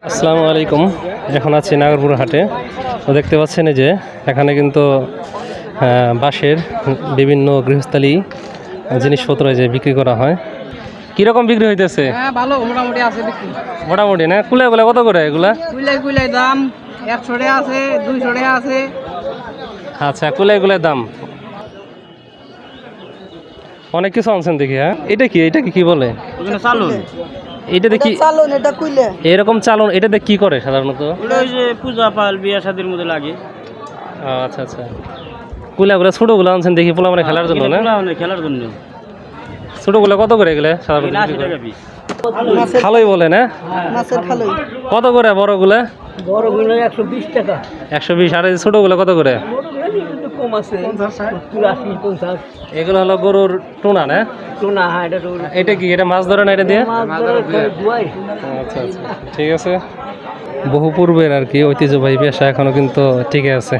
আসসালামু আলাইকুম। এখন আছি নাগরপুর হাটে। তো দেখতে পাচ্ছেন এই যে এখানে কিন্তু বাঁশের বিভিন্ন গৃহস্থালী জিনিসপত্র যে বিক্রি করা হয়। কিরকম বিক্রি হইতেছে? হ্যাঁ ভালো মোটামুটি আছে বিক্রি। মোটামুটি না? কুলে কুলে কত করে এগুলা? কুইলাই কুইলাই দাম 100 টাকা আছে, 200 টাকা আছে। আচ্ছা, কুলে কুলে দাম অনেক কিছু আনছেন দেখি। হ্যাঁ, এটা কি কি বলে? চালুন এটা দেখি চালুন, এটা কুইলে এরকম চালন। এটাতে কি করে সাধারণত? ওই যে পূজা পাল বিয়া শাদির মধ্যে লাগে। আচ্ছা আচ্ছা, কুলাগুলা ছোটগুলো আনছেন দেখি, পোলা মানে খেলার জন্য না? খেলার জন্য। ছোটগুলো কত করে গেলে সাধারণত? 80 টাকা পিস। খালোই বলে না? মাছের খালই। কত করে বড়গুলা? বড়গুলো 120 টাকা। 120। আর এই ছোটগুলো কত করে? কম আছে 80 50। এগুলো হলো গরুর টুনা না? টুনা, হ্যাঁ এটা টুনা। এটা কি, এটা মাছ ধরে না এটা দিয়ে? দুয়াই। আচ্ছা আচ্ছা, ঠিক আছে। বহু পূর্বের আর কি ঐতিহ্যবাহী পেশা এখনো কিন্তু টিকে আছে।